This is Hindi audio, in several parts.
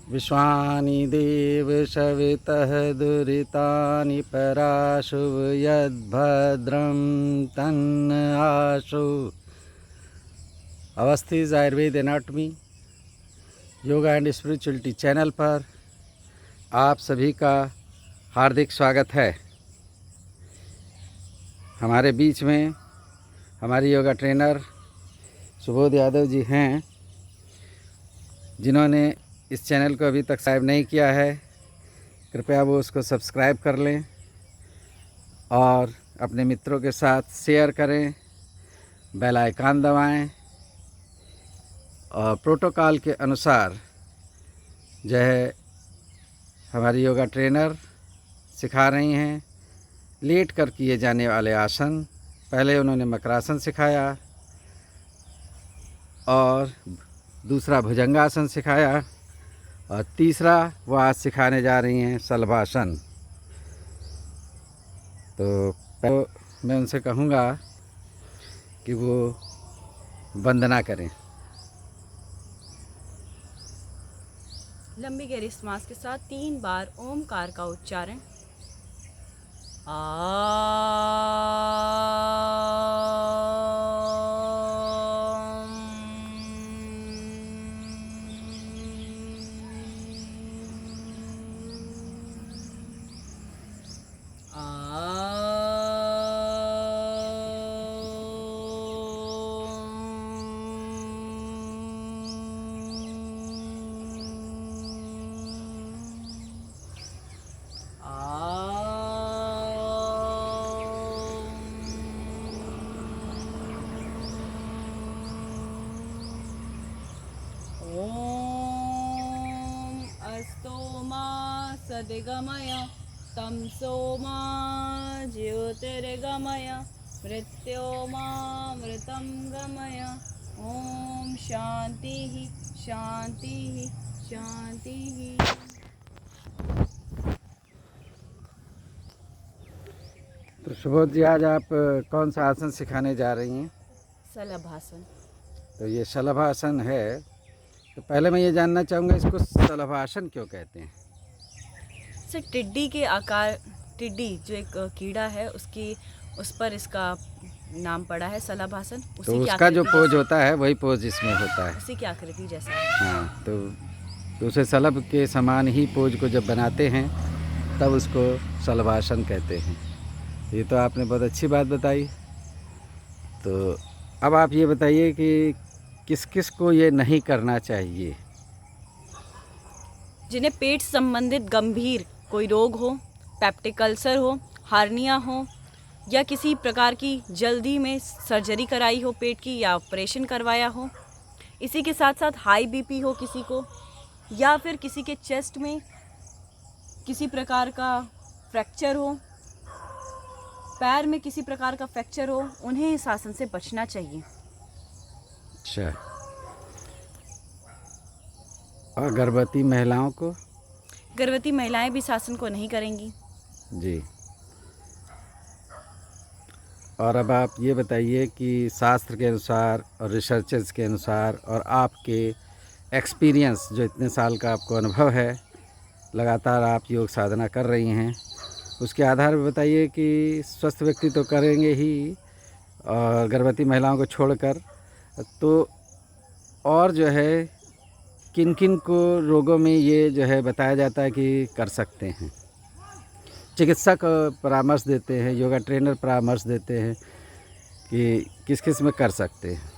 विश्वानि देव सवितः दुरितानि पराशुव यद्भद्रं तन्न आशु। Awasthi's Ayurveda anatomy yoga and spirituality channel पर आप सभी का हार्दिक स्वागत है। हमारे बीच में हमारी योगा ट्रेनर सुबोध यादव जी हैं, जिन्होंने इस चैनल को अभी तक सब्सक्राइब नहीं किया है। कृपया वो उसको सब्सक्राइब कर लें और अपने मित्रों के साथ शेयर करें, बेल आइकन दबाएं और प्रोटोकॉल के अनुसार जो है हमारी योगा ट्रेनर सिखा रही हैं लेट कर किए जाने वाले आसन। पहले उन्होंने मकरासन सिखाया और दूसरा भुजंगासन सिखाया और तीसरा वो आज सिखाने जा रही हैं शलभासन। तो मैं उनसे कहूँगा कि वो वंदना करें। लंबी गहरी सांस के साथ 3 बार ओमकार का उच्चारण। ओम अस्तोमा सदिगमय तमसोमा ज्योतिर्गमय मृत्योमा मृतं गमय। ओम शांति शांति शांति। तो सुबोध जी, आज आप कौन सा आसन सिखाने जा रही हैं? शलभासन। तो ये शलभासन है। तो पहले मैं ये जानना चाहूँगा, इसको शलभासन क्यों कहते हैं? से टिड्डी के आकार, टिड्डी जो एक कीड़ा है उस पर इसका नाम पड़ा है शलभासन। तो उसका जो पोज होता है वही पोज इसमें होता है। उसी की आकृति जैसा है। हाँ, तो उसे शलभ के समान ही पोज को जब बनाते हैं तब उसको शलभासन कहते हैं। ये तो आपने बहुत अच्छी बात बताई। तो अब आप ये बताइए कि किस किस को ये नहीं करना चाहिए? जिन्हें पेट संबंधित गंभीर कोई रोग हो, पेप्टिक अल्सर हो, हार्निया हो, या किसी प्रकार की जल्दी में सर्जरी कराई हो पेट की या ऑपरेशन करवाया हो, इसी के साथ साथ हाई बीपी हो किसी को, या फिर किसी के चेस्ट में किसी प्रकार का फ्रैक्चर हो, पैर में किसी प्रकार का फ्रैक्चर हो, उन्हें इस आसन से बचना चाहिए। अच्छा, और गर्भवती महिलाओं को? गर्भवती महिलाएं भी इस आसन को नहीं करेंगी जी। और अब आप ये बताइए कि शास्त्र के अनुसार और रिसर्चर्स के अनुसार और आपके एक्सपीरियंस, जो इतने साल का आपको अनुभव है, लगातार आप योग साधना कर रही हैं, उसके आधार पर बताइए कि स्वस्थ व्यक्ति तो करेंगे ही और गर्भवती महिलाओं को छोड़कर, तो और जो है किन किन को रोगों में ये जो है बताया जाता है कि कर सकते हैं? चिकित्सक परामर्श देते हैं, योगा ट्रेनर परामर्श देते हैं कि किस किस में कर सकते हैं।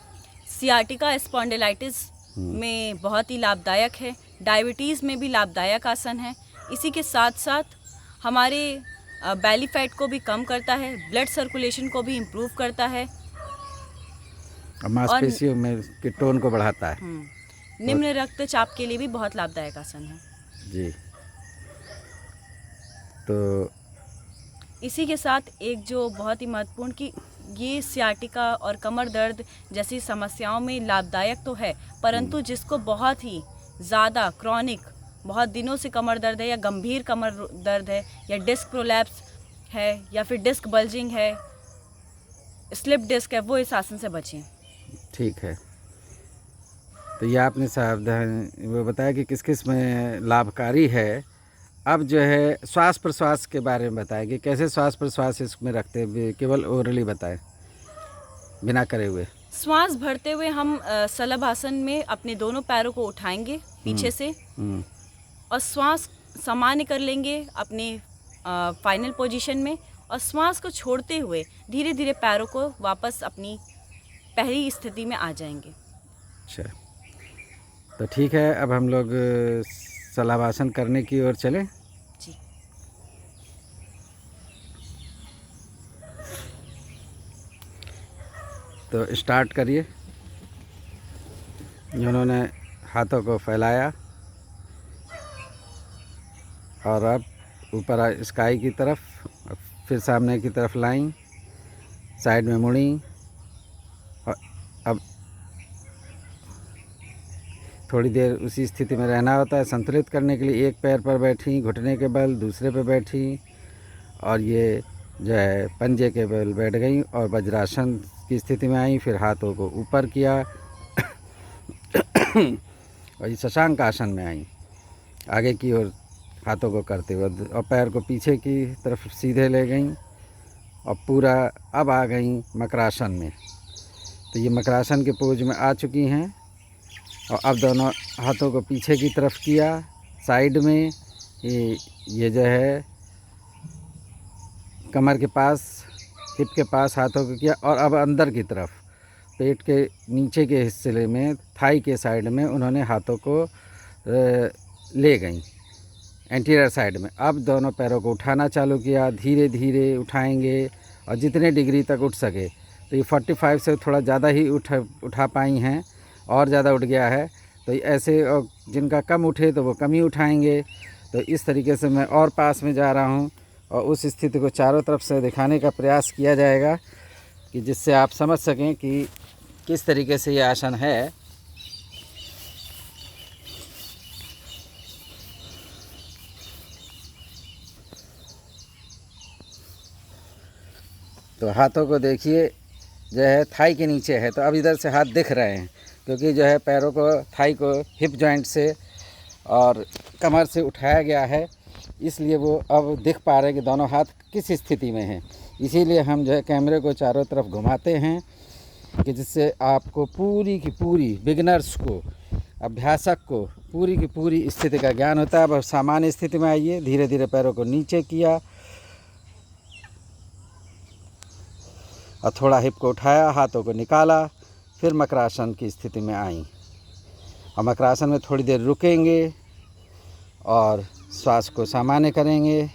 सियाटिका स्पॉन्डिलाइटिस में बहुत ही लाभदायक है, डायबिटीज़ में भी लाभदायक आसन है। इसी के साथ साथ हमारे बेली फैट को भी कम करता है, ब्लड सर्कुलेशन को भी इम्प्रूव करता है और मांसपेशियों में के टोन को बढ़ाता है। निम्न रक्तचाप के लिए भी बहुत लाभदायक आसन है जी। तो इसी के साथ एक जो बहुत ही महत्वपूर्ण कि ये सियाटिका और कमर दर्द जैसी समस्याओं में लाभदायक तो है, परंतु जिसको बहुत ही ज़्यादा क्रॉनिक, बहुत दिनों से कमर दर्द है या गंभीर कमर दर्द है या डिस्क प्रोलैप्स है या फिर डिस्क बल्जिंग है, स्लिप डिस्क है, वो इस आसन से बचें। ठीक है। तो ये आपने सावधान वो बताया कि किस किस में लाभकारी है। अब जो है श्वास प्रश्वास के बारे में बताएं कि कैसे श्वास प्रश्वास इसमें रखते हुए, केवल ओरली बताएं बिना करे हुए। श्वास भरते हुए हम शलभ आसन में अपने दोनों पैरों को उठाएंगे पीछे से और श्वास सामान्य कर लेंगे अपने फाइनल पोजीशन में, और श्वास को छोड़ते हुए धीरे धीरे पैरों को वापस अपनी पहली स्थिति में आ जाएंगे। अच्छा, तो ठीक है, अब हम लोग शलभासन करने की ओर चलें। जी। तो स्टार्ट करिए। उन्होंने हाथों को फैलाया और अब ऊपर स्काई की तरफ, फिर सामने की तरफ लाइन, साइड में मुड़ी, और अब थोड़ी देर उसी स्थिति में रहना होता है। संतुलित करने के लिए एक पैर पर बैठी, घुटने के बल दूसरे पर बैठी, और ये जो है पंजे के बल बैठ गई और वज्रासन की स्थिति में आई। फिर हाथों को ऊपर किया और ये शशांक आसन में आई, आगे की ओर हाथों को करते हुए, और पैर को पीछे की तरफ सीधे ले गई और पूरा अब आ गई मकरासन में। तो ये मकरासन के पोज में आ चुकी हैं और अब दोनों हाथों को पीछे की तरफ किया, साइड में ये जो है कमर के पास, हिप के पास हाथों को किया, और अब अंदर की तरफ पेट के नीचे के हिस्से में, थाई के साइड में उन्होंने हाथों को ले गई एंटीरियर साइड में। अब दोनों पैरों को उठाना चालू किया, धीरे धीरे उठाएंगे और जितने डिग्री तक उठ सके। तो ये 45 से थोड़ा ज़्यादा ही उठा पाई हैं, और ज़्यादा उठ गया है तो ऐसे, और जिनका कम उठे तो वो कम ही उठाएंगे। तो इस तरीके से मैं और पास में जा रहा हूँ और उस स्थिति को चारों तरफ से दिखाने का प्रयास किया जाएगा कि जिससे आप समझ सकें कि किस तरीके से ये आसन है। तो हाथों को देखिए, जो है थाई के नीचे है, तो अब इधर से हाथ दिख रहे हैं क्योंकि जो है पैरों को, थाई को हिप जॉइंट से और कमर से उठाया गया है, इसलिए वो अब दिख पा रहे हैं कि दोनों हाथ किस स्थिति में हैं। इसीलिए हम जो है कैमरे को चारों तरफ घुमाते हैं कि जिससे आपको पूरी की पूरी, बिगिनर्स को, अभ्यासक को पूरी की पूरी स्थिति का ज्ञान होता है। अब सामान्य स्थिति में आइए, धीरे धीरे पैरों को नीचे किया और थोड़ा हिप को उठाया, हाथों को निकाला, फिर मकरासन की स्थिति में आई। और मकरासन में थोड़ी देर रुकेंगे और श्वास को सामान्य करेंगे,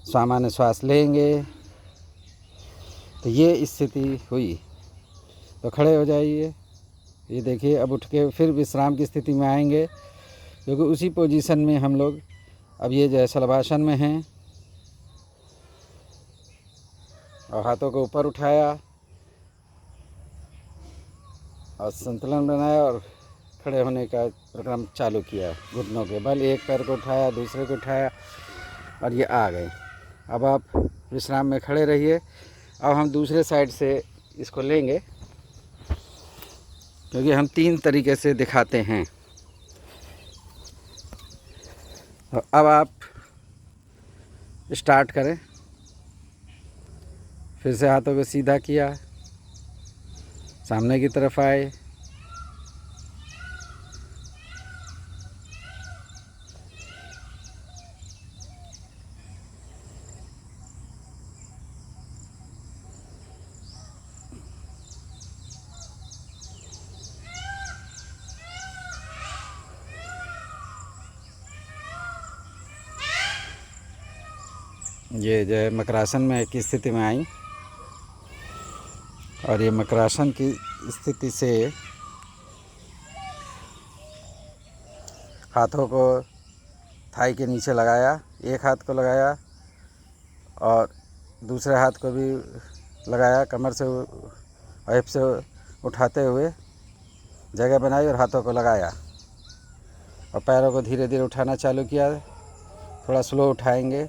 सामान्य श्वास लेंगे। तो ये स्थिति हुई। तो खड़े हो जाइए। ये देखिए, अब उठ के फिर विश्राम की स्थिति में आएंगे क्योंकि उसी पोजीशन में हम लोग अब ये जो है शलभासन में हैं। और हाथों को ऊपर उठाया और संतुलन बनाया और खड़े होने का प्रक्रम चालू किया। घुटनों के बल एक पैर को उठाया, दूसरे को उठाया और ये आ गए। अब आप विश्राम में खड़े रहिए। अब हम दूसरे साइड से इसको लेंगे क्योंकि हम 3 तरीके से दिखाते हैं। तो अब आप स्टार्ट करें। फिर से हाथों को सीधा किया, सामने की तरफ आए, ये जो है मकरासन में एक स्थिति में आई। और ये मकरासन की स्थिति से हाथों को थाई के नीचे लगाया, एक हाथ को लगाया और दूसरे हाथ को भी लगाया, कमर से हिप से उठाते हुए जगह बनाई और हाथों को लगाया और पैरों को धीरे धीरे उठाना चालू किया। थोड़ा स्लो उठाएंगे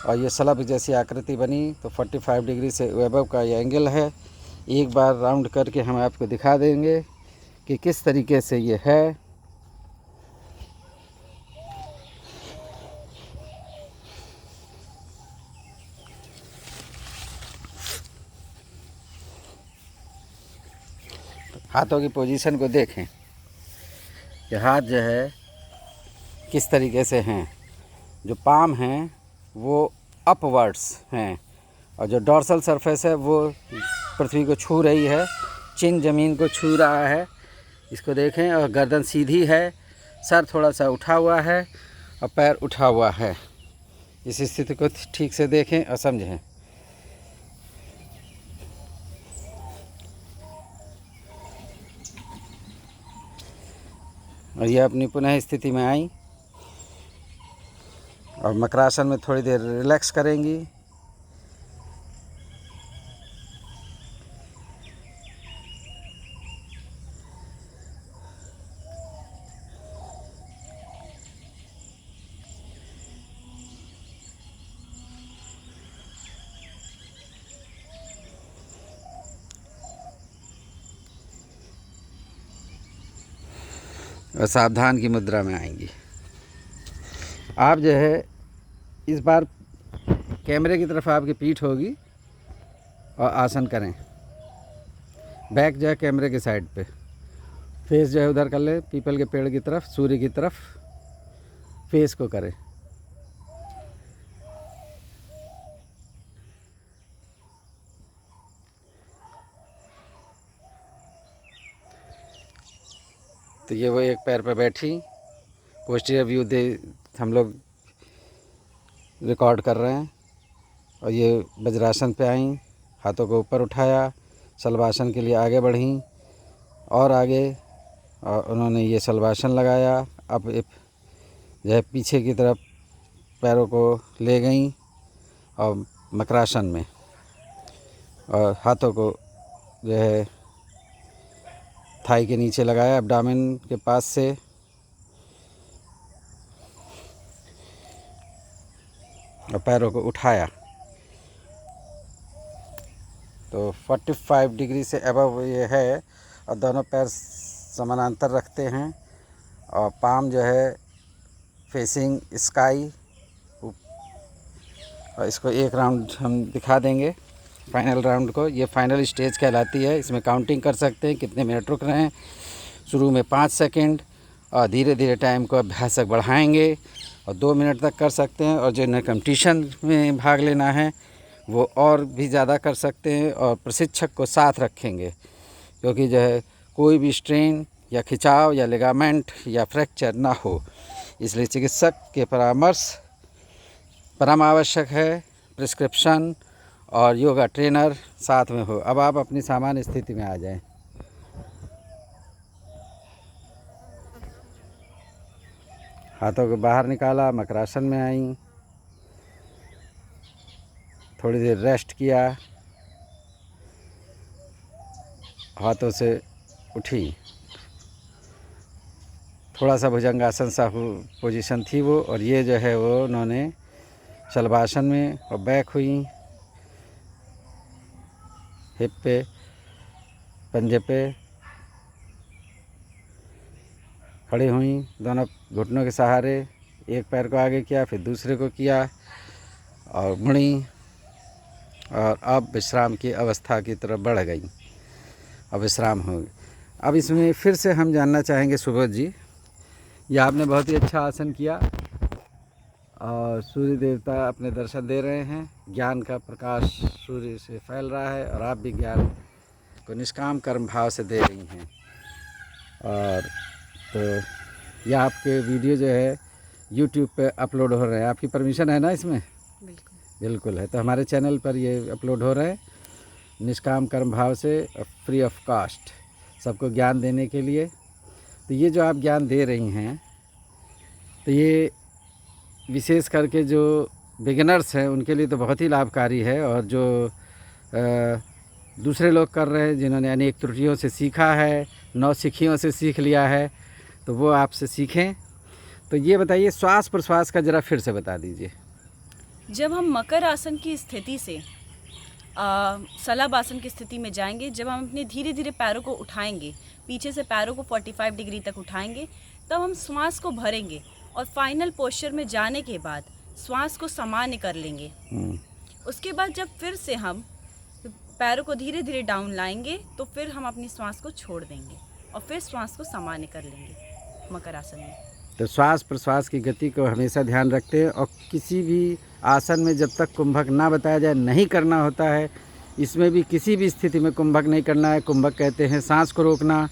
और ये शलभ जैसी आकृति बनी। तो 45 डिग्री से अबव का ये एंगल है। एक बार राउंड करके हम आपको दिखा देंगे कि किस तरीके से ये है। हाथों की पोजीशन को देखें कि हाथ जो है किस तरीके से हैं। जो पाम हैं वो अपवर्ड्स हैं और जो डॉर्सल सरफेस है वो पृथ्वी को छू रही है, चिन ज़मीन को छू रहा है। इसको देखें और गर्दन सीधी है, सर थोड़ा सा उठा हुआ है और पैर उठा हुआ है। इस स्थिति को ठीक से देखें और समझें। और ये अपनी पुनः स्थिति में आई और मकरासन में थोड़ी देर रिलैक्स करेंगी। और सावधान की मुद्रा में आएंगी। आप जो है इस बार कैमरे की तरफ आपकी पीठ होगी और आसन करें। बैक जो है कैमरे के साइड पे, फेस जो है उधर कर ले, पीपल के पेड़ की तरफ, सूर्य की तरफ फेस को करें। तो ये वो एक पैर पर बैठी, पोस्टीरियर व्यू दे हम लोग रिकॉर्ड कर रहे हैं। और ये वज्रासन पे आई, हाथों को ऊपर उठाया, शलभासन के लिए आगे बढ़ी और आगे, और उन्होंने ये शलभासन लगाया। अब जो है पीछे की तरफ पैरों को ले गई और मकरासन में, और हाथों को जो है थाई के नीचे लगाया, एब्डामेन के पास से। और पैरों को उठाया तो 45 डिग्री से अबव ये है। और दोनों पैर समानांतर रखते हैं और पाम जो है फेसिंग स्काई। और इसको एक राउंड हम दिखा देंगे, फाइनल राउंड को। ये फाइनल स्टेज कहलाती है। इसमें काउंटिंग कर सकते हैं कितने मिनट रुक रहे हैं। शुरू में 5 सेकंड और धीरे धीरे टाइम को अभ्यास तक बढ़ाएंगे और 2 मिनट तक कर सकते हैं। और जिन्हें कंपटीशन में भाग लेना है वो और भी ज़्यादा कर सकते हैं और प्रशिक्षक को साथ रखेंगे, क्योंकि जो है कोई भी स्ट्रेन या खिंचाव या लिगामेंट या फ्रैक्चर ना हो, इसलिए चिकित्सक के परामर्श परम आवश्यक है। प्रिस्क्रिप्शन और योगा ट्रेनर साथ में हो। अब आप अपनी सामान्य स्थिति में आ जाएं। हाथों को बाहर निकाला, मकरासन में आई, थोड़ी देर रेस्ट किया, हाथों से उठी, थोड़ा सा भुजंगासन सा पोजीशन थी वो। और ये जो है वो उन्होंने शलभासन में और बैक हुई, हिप पे, पंजे पे खड़ी हुई, दोनों घुटनों के सहारे। एक पैर को आगे किया, फिर दूसरे को किया और मुड़ी, और अब विश्राम की अवस्था की तरफ बढ़ गई। अब विश्राम हो गई। अब इसमें फिर से हम जानना चाहेंगे सुबोध जी, ये आपने बहुत ही अच्छा आसन किया और सूर्य देवता अपने दर्शन दे रहे हैं। ज्ञान का प्रकाश सूर्य से फैल रहा है और आप भी ज्ञान को निष्काम कर्म भाव से दे रही हैं। और तो ये आपके वीडियो जो है YouTube पे अपलोड हो रहे हैं। आपकी परमिशन है ना इसमें? बिल्कुल बिल्कुल है। तो हमारे चैनल पर ये अपलोड हो रहे हैं निष्काम कर्म भाव से, फ्री ऑफ कॉस्ट, सबको ज्ञान देने के लिए। तो ये जो आप ज्ञान दे रही हैं, तो ये विशेष करके जो बिगिनर्स हैं उनके लिए तो बहुत ही लाभकारी है। और जो दूसरे लोग कर रहे हैं, जिन्होंने अनेक त्रुटियों से सीखा है, नौसिखियों से सीख लिया है, तो वो आपसे सीखें। तो ये बताइए, श्वास प्रश्वास का ज़रा फिर से बता दीजिए। जब हम मकर आसन की स्थिति से शलभ आसन की स्थिति में जाएंगे, जब हम अपने धीरे धीरे पैरों को उठाएंगे पीछे से पैरों को 45 डिग्री तक उठाएंगे। तब हम श्वास को भरेंगे और फाइनल पोस्चर में जाने के बाद श्वास को सामान्य कर लेंगे। उसके बाद जब फिर से हम पैरों को धीरे धीरे डाउन लाएंगे तो फिर हम अपनी श्वास को छोड़ देंगे और फिर श्वास को सामान्य कर लेंगे मकर आसन में। तो श्वास प्रश्वास की गति को हमेशा ध्यान रखते हैं और किसी भी आसन में जब तक कुंभक ना बताया जाए नहीं करना होता है। इसमें भी किसी भी स्थिति में कुंभक नहीं करना है। कुंभक कहते हैं सांस को रोकना,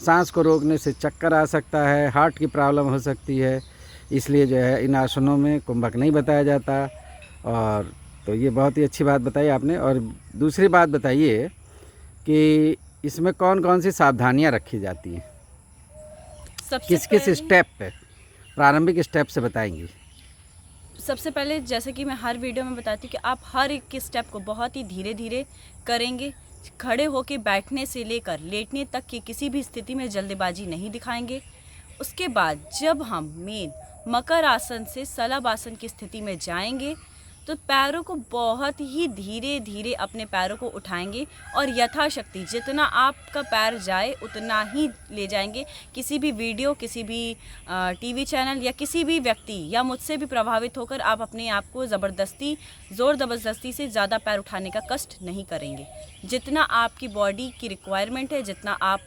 सांस को रोकने से चक्कर आ सकता है, हार्ट की प्रॉब्लम हो सकती है, इसलिए जो है इन आसनों में कुंभक नहीं बताया जाता। और तो ये बहुत ही अच्छी बात बताई आपने। और दूसरी बात बताइए कि इसमें कौन कौन सी सावधानियां रखी जाती हैं, किस किस स्टेप पे, प्रारंभिक स्टेप से बताएंगी। सबसे पहले जैसे कि मैं हर वीडियो में बताती हूँ कि आप हर एक स्टेप को बहुत ही धीरे धीरे करेंगे। खड़े होकर बैठने से लेकर लेटने तक की किसी भी स्थिति में जल्दबाजी नहीं दिखाएंगे। उसके बाद जब हम मेन मकर आसन से शलभ आसन की स्थिति में जाएंगे तो पैरों को बहुत ही धीरे धीरे अपने पैरों को उठाएंगे और यथाशक्ति जितना आपका पैर जाए उतना ही ले जाएंगे। किसी भी वीडियो, किसी भी टीवी चैनल या किसी भी व्यक्ति या मुझसे भी प्रभावित होकर आप अपने आप को ज़बरदस्ती, ज़ोर ज़बरदस्ती से ज़्यादा पैर उठाने का कष्ट नहीं करेंगे। जितना आपकी बॉडी की रिक्वायरमेंट है, जितना आप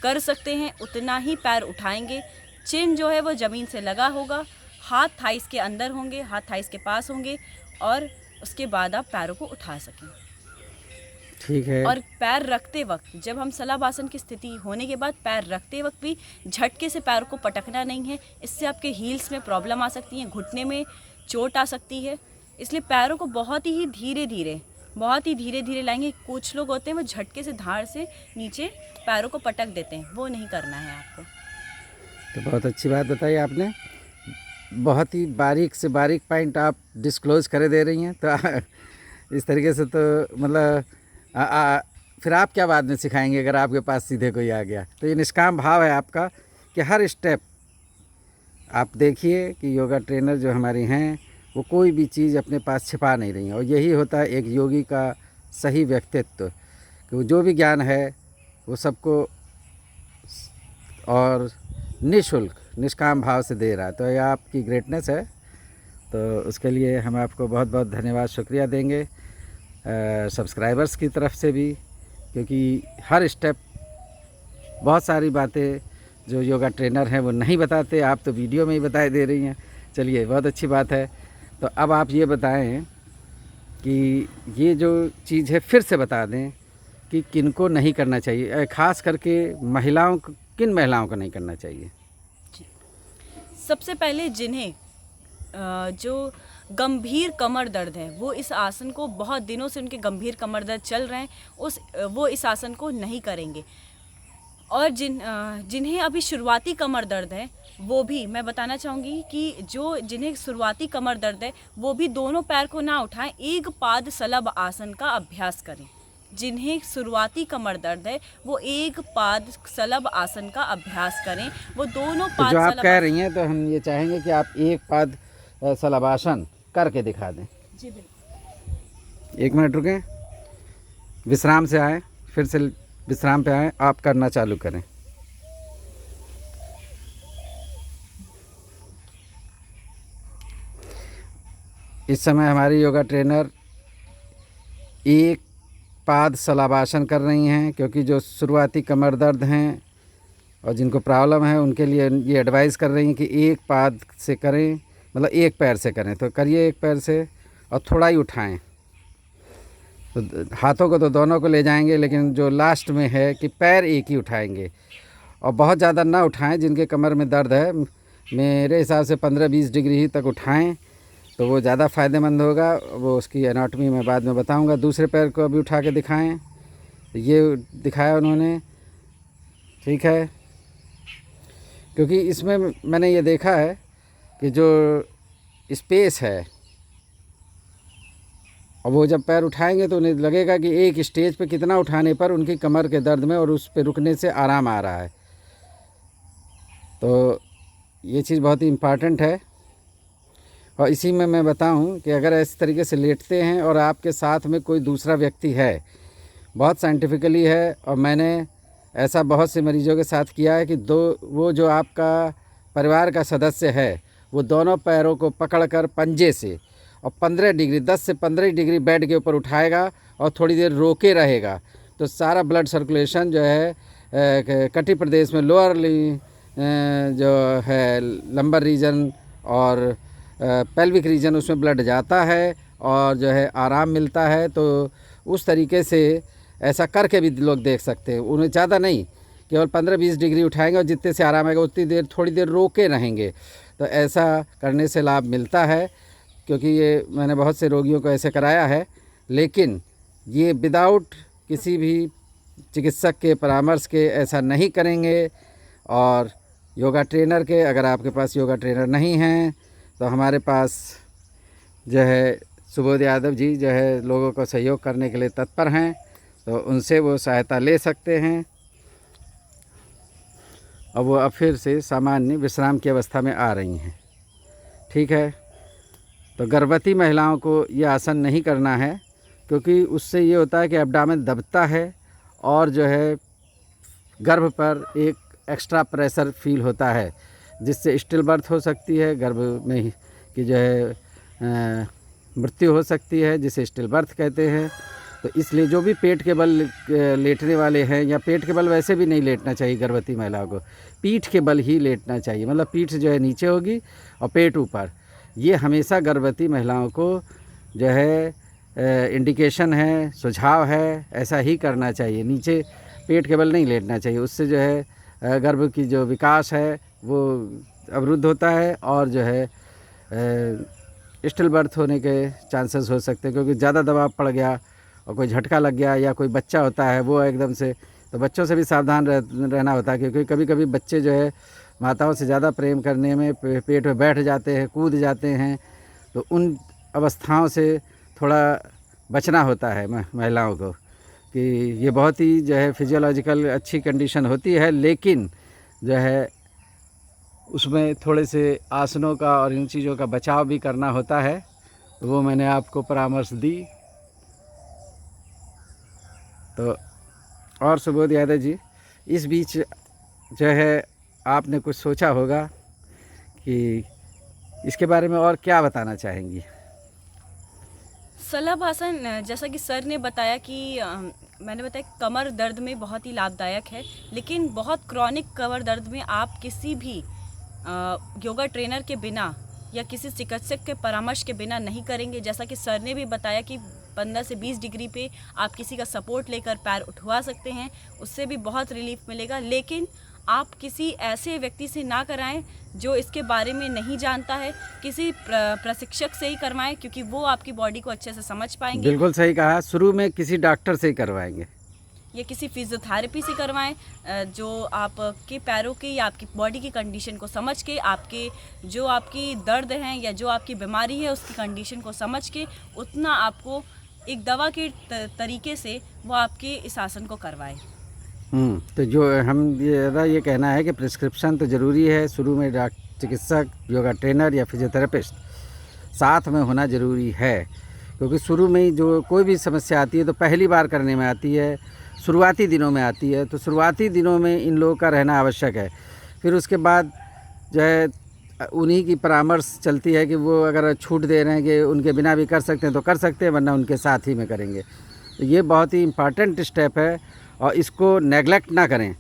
कर सकते हैं उतना ही पैर उठाएंगे। चिन जो है वो ज़मीन से लगा होगा, हाथ थाइस के अंदर होंगे, हाथ थाइस के पास होंगे और उसके बाद आप पैरों को उठा सकें। ठीक है। और पैर रखते वक्त जब हम शलभ आसन की स्थिति होने के बाद पैर रखते वक्त भी झटके से पैरों को पटकना नहीं है। इससे आपके हील्स में प्रॉब्लम आ सकती है, घुटने में चोट आ सकती है। इसलिए पैरों को बहुत ही धीरे धीरे लाएंगे। कुछ लोग होते हैं वो झटके से धाड़ से नीचे पैरों को पटक देते हैं, वो नहीं करना है आपको। तो बहुत अच्छी बात बताई आपने, बहुत ही बारीक से बारीक पॉइंट आप डिस्क्लोज करे दे रही हैं। तो इस तरीके से तो मतलब फिर आप क्या बाद में सिखाएंगे अगर आपके पास सीधे कोई आ गया। तो ये निष्काम भाव है आपका कि हर स्टेप आप देखिए कि योगा ट्रेनर जो हमारी हैं वो कोई भी चीज़ अपने पास छिपा नहीं रही हैं। और यही होता है एक योगी का सही व्यक्तित्व, कि वो जो भी ज्ञान है वो सबको और निःशुल्क निष्काम भाव से दे रहा है। तो ये आपकी ग्रेटनेस है। तो उसके लिए हम आपको बहुत बहुत धन्यवाद, शुक्रिया देंगे सब्सक्राइबर्स की तरफ से भी, क्योंकि हर स्टेप बहुत सारी बातें जो योगा ट्रेनर हैं वो नहीं बताते, आप तो वीडियो में ही बताए दे रही हैं। चलिए, बहुत अच्छी बात है। तो अब आप ये बताएं कि ये जो चीज़ है फिर से बता दें कि किनको नहीं करना चाहिए, ख़ास करके महिलाओं को, किन महिलाओं को नहीं करना चाहिए। सबसे पहले जिन्हें जो गंभीर कमर दर्द है वो इस आसन को, बहुत दिनों से उनके गंभीर कमर दर्द चल रहे हैं, वो इस आसन को नहीं करेंगे। और जिन्हें अभी शुरुआती कमर दर्द है वो भी मैं बताना चाहूँगी कि जिन्हें शुरुआती कमर दर्द है वो भी दोनों पैर को ना उठाएं, एक पाद शलभ आसन का अभ्यास करें। जिन्हें शुरुआती कमर दर्द है वो एक पाद शलभ आसन का अभ्यास करें। वो दोनों तो पाद जो आप कह रही हैं तो हम ये चाहेंगे कि आप एक पाद शलभ आसन करके दिखा दें। जी बिल्कुल। 1 मिनट रुकें, विश्राम से आएँ, फिर से विश्राम पे आएँ, आप करना चालू करें। इस समय हमारी योगा ट्रेनर एक पाद शलभासन कर रही हैं, क्योंकि जो शुरुआती कमर दर्द हैं और जिनको प्रॉब्लम है उनके लिए ये एडवाइस कर रही हैं कि एक पाद से करें, मतलब एक पैर से करें। तो करिए एक पैर से और थोड़ा ही उठाएं। तो हाथों को तो दोनों को ले जाएंगे, लेकिन जो लास्ट में है कि पैर एक ही उठाएंगे और बहुत ज़्यादा ना उठाएं। जिनके कमर में दर्द है मेरे हिसाब से 15-20 डिग्री ही तक उठाएं तो वो ज़्यादा फ़ायदेमंद होगा। वो उसकी एनाटॉमी मैं बाद में बताऊंगा। दूसरे पैर को अभी उठा के दिखाएं। ये दिखाया उन्होंने, ठीक है, क्योंकि इसमें मैंने ये देखा है कि जो स्पेस है और वो जब पैर उठाएंगे तो उन्हें लगेगा कि एक स्टेज पे कितना उठाने पर उनकी कमर के दर्द में और उस पे रुकने से आराम आ रहा है। तो ये चीज़ बहुत ही इम्पॉर्टेंट है। और इसी में मैं बताऊं कि अगर इस तरीके से लेटते हैं और आपके साथ में कोई दूसरा व्यक्ति है, बहुत साइंटिफिकली है और मैंने ऐसा बहुत से मरीजों के साथ किया है कि वो जो आपका परिवार का सदस्य है वो दोनों पैरों को पकड़कर पंजे से और 15 डिग्री 10 से 15 डिग्री बेड के ऊपर उठाएगा और थोड़ी देर रोके रहेगा, तो सारा ब्लड सर्कुलेशन जो है कटी प्रदेश में लोअर जो है लंबर रीजन और पेल्विक रीजन उसमें ब्लड जाता है और जो है आराम मिलता है। तो उस तरीके से ऐसा करके भी लोग देख सकते हैं। उन्हें ज़्यादा नहीं, केवल 15-20 डिग्री उठाएंगे और जितने से आराम आएगा उतनी देर थोड़ी देर रोके रहेंगे। तो ऐसा करने से लाभ मिलता है, क्योंकि ये मैंने बहुत से रोगियों को ऐसे कराया है। लेकिन ये विदाउट किसी भी चिकित्सक के परामर्श के ऐसा नहीं करेंगे। और योगा ट्रेनर के, अगर आपके पास योगा ट्रेनर नहीं हैं तो हमारे पास जो है सुबोध यादव जी जो है लोगों को सहयोग करने के लिए तत्पर हैं, तो उनसे वो सहायता ले सकते हैं और वो अब फिर से सामान्य विश्राम की अवस्था में आ रही हैं। ठीक है, तो गर्भवती महिलाओं को ये आसन नहीं करना है, क्योंकि उससे ये होता है कि एब्डामेन दबता है और जो है गर्भ पर एक एक्स्ट्रा प्रेशर फील होता है, जिससे स्टिल बर्थ हो सकती है, गर्भ में ही कि जो है मृत्यु हो सकती है, जिसे स्टिल बर्थ कहते हैं। तो इसलिए जो भी पेट के बल लेटने वाले हैं, या पेट के बल वैसे भी नहीं लेटना चाहिए गर्भवती महिलाओं को, पीठ के बल ही लेटना चाहिए, मतलब पीठ जो है नीचे होगी और पेट ऊपर। ये हमेशा गर्भवती महिलाओं को जो है इंडिकेशन है, सुझाव है, ऐसा ही करना चाहिए। नीचे पेट के बल नहीं लेटना चाहिए, उससे जो है गर्भ की जो विकास है वो अवरुद्ध होता है और जो है स्टिल बर्थ होने के चांसेस हो सकते हैं, क्योंकि ज़्यादा दबाव पड़ गया और कोई झटका लग गया या कोई बच्चा होता है वो एकदम से, तो बच्चों से भी सावधान रहना होता है, क्योंकि कभी कभी बच्चे जो है माताओं से ज़्यादा प्रेम करने में पेट में बैठ जाते हैं, कूद जाते हैं। तो उन अवस्थाओं से थोड़ा बचना होता है महिलाओं को, कि ये बहुत ही जो है फिजियोलॉजिकल अच्छी कंडीशन होती है, लेकिन जो है उसमें थोड़े से आसनों का और इन चीज़ों का बचाव भी करना होता है। तो वो मैंने आपको परामर्श दी। तो और सुबोध यादव जी, इस बीच जो है आपने कुछ सोचा होगा कि इसके बारे में और क्या बताना चाहेंगी? शलभासन, जैसा कि सर ने बताया कि मैंने बताया कमर दर्द में बहुत ही लाभदायक है, लेकिन बहुत क्रॉनिक कमर दर्द में आप किसी भी योगा ट्रेनर के बिना या किसी चिकित्सक के परामर्श के बिना नहीं करेंगे। जैसा कि सर ने भी बताया कि 15 से 20 डिग्री पे आप किसी का सपोर्ट लेकर पैर उठवा सकते हैं, उससे भी बहुत रिलीफ मिलेगा। लेकिन आप किसी ऐसे व्यक्ति से ना कराएं जो इसके बारे में नहीं जानता है, किसी प्रशिक्षक से ही करवाएं, क्योंकि वो आपकी बॉडी को अच्छे से समझ पाएंगे। बिल्कुल सही कहा, शुरू में किसी डॉक्टर से ही करवाएंगे या किसी फिजियोथेरेपी से करवाएं, जो आपके पैरों की या आपकी बॉडी की कंडीशन को समझ के, आपके जो आपकी दर्द हैं या जो आपकी बीमारी है उसकी कंडीशन को समझ के उतना आपको एक दवा के तरीके से वो आपके इस आसन को करवाए। तो जो हम ये कहना है कि प्रिस्क्रिप्शन तो ज़रूरी है, शुरू में चिकित्सक, योगा ट्रेनर या फिजियोथेरेपिस्ट साथ में होना ज़रूरी है, क्योंकि शुरू में ही जो कोई भी समस्या आती है तो पहली बार करने में आती है, शुरुआती दिनों में आती है। तो शुरुआती दिनों में इन लोगों का रहना आवश्यक है। फिर उसके बाद जो है उन्हीं की परामर्श चलती है कि वो अगर छूट दे रहे हैं कि उनके बिना भी कर सकते हैं तो कर सकते हैं, वरना उनके साथ ही में करेंगे। तो ये बहुत ही इम्पॉर्टेंट स्टेप है और इसको नेगलेक्ट ना करें।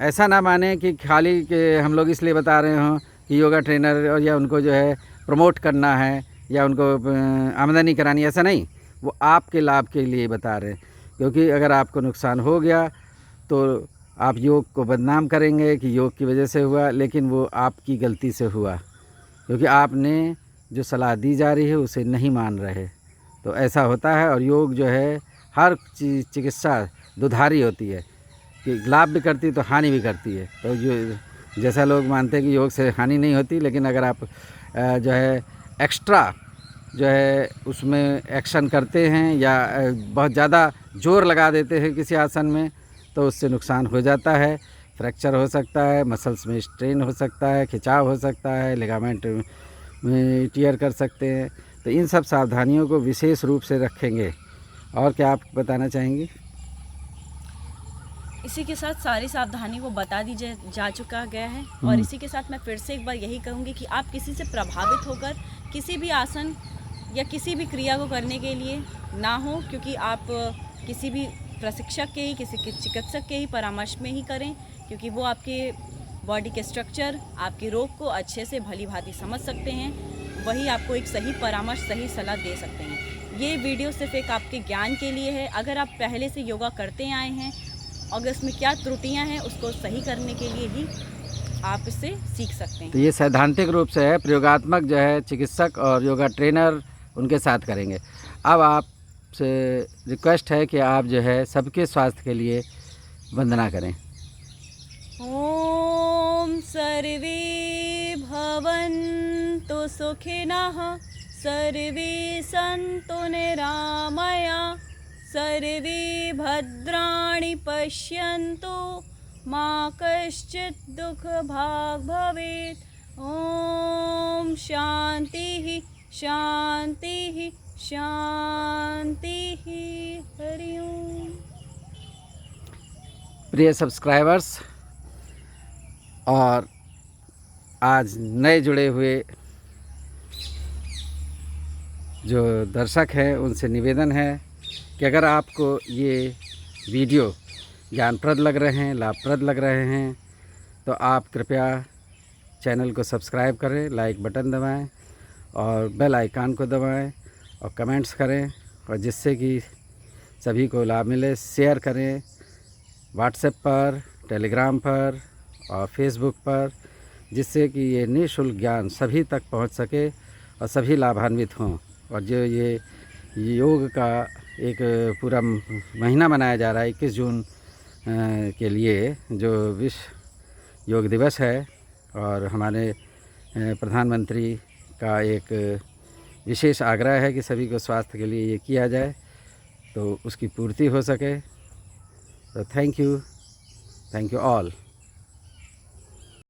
ऐसा ना माने कि खाली कि हम लोग इसलिए बता रहे हों कि योगा ट्रेनर और या उनको जो है प्रमोट करना है या उनको आमदनी करानी, ऐसा नहीं। वो आपके लाभ के लिए बता रहे हैं, क्योंकि अगर आपको नुकसान हो गया तो आप योग को बदनाम करेंगे कि योग की वजह से हुआ, लेकिन वो आपकी गलती से हुआ, क्योंकि आपने जो सलाह दी जा रही है उसे नहीं मान रहे। तो ऐसा होता है। और योग जो है हर चिकित्सा दुधारी होती है, कि लाभ भी करती है तो हानि भी करती है। तो जो जैसा लोग मानते हैं कि योग से हानि नहीं होती, लेकिन अगर आप जो है एक्स्ट्रा जो है उसमें एक्शन करते हैं या बहुत ज़्यादा जोर लगा देते हैं किसी आसन में, तो उससे नुकसान हो जाता है। फ्रैक्चर हो सकता है, मसल्स में स्ट्रेन हो सकता है, खिंचाव हो सकता है, लिगामेंट में टियर कर सकते हैं। तो इन सब सावधानियों को विशेष रूप से रखेंगे। और क्या आप बताना चाहेंगी? इसी के साथ सारी सावधानी को बता दी जा चुका गया है। और इसी के साथ मैं फिर से एक बार यही कहूँगी कि आप किसी से प्रभावित होकर किसी भी आसन या किसी भी क्रिया को करने के लिए ना हो, क्योंकि आप किसी भी प्रशिक्षक के ही, किसी के चिकित्सक के ही परामर्श में ही करें, क्योंकि वो आपके बॉडी के स्ट्रक्चर, आपके रोग को अच्छे से भली भांति समझ सकते हैं, वही आपको एक सही परामर्श, सही सलाह दे सकते हैं। ये वीडियो सिर्फ एक आपके ज्ञान के लिए है। अगर आप पहले से योगा करते आए हैं, अगर इसमें क्या त्रुटियां हैं उसको सही करने के लिए ही आप इससे सीख सकते हैं। तो ये सैद्धांतिक रूप से है, प्रयोगात्मक जो है चिकित्सक और योगा ट्रेनर उनके साथ करेंगे। अब आपसे रिक्वेस्ट है कि आप जो है सबके स्वास्थ्य के लिए वंदना करें। ओम सर्वे भवन्तु सुखिनः, सर्वे सन्तु निरामया, सर्वे भद्राणि पश्यन्तु, मा कश्चित् दुःखभाग् भवेत्। ओम शांति शांति शांति। हरि ओम। प्रिय सब्सक्राइबर्स और आज नए जुड़े हुए जो दर्शक हैं, उनसे निवेदन है कि अगर आपको ये वीडियो ज्ञानप्रद लग रहे हैं, लाभप्रद लग रहे हैं, तो आप कृपया चैनल को सब्सक्राइब करें, लाइक बटन दबाएं और बेल आइकन को दबाएं और कमेंट्स करें, और जिससे कि सभी को लाभ मिले। शेयर करें व्हाट्सएप पर, टेलीग्राम पर और फेसबुक पर, जिससे कि ये निःशुल्क ज्ञान सभी तक पहुंच सके और सभी लाभान्वित हों। और जो ये योग का एक पूरा महीना मनाया जा रहा है 21 जून के लिए, जो विश्व योग दिवस है, और हमारे प्रधानमंत्री का एक विशेष आग्रह है कि सभी को स्वास्थ्य के लिए ये किया जाए, तो उसकी पूर्ति हो सके। तो थैंक यू ऑल।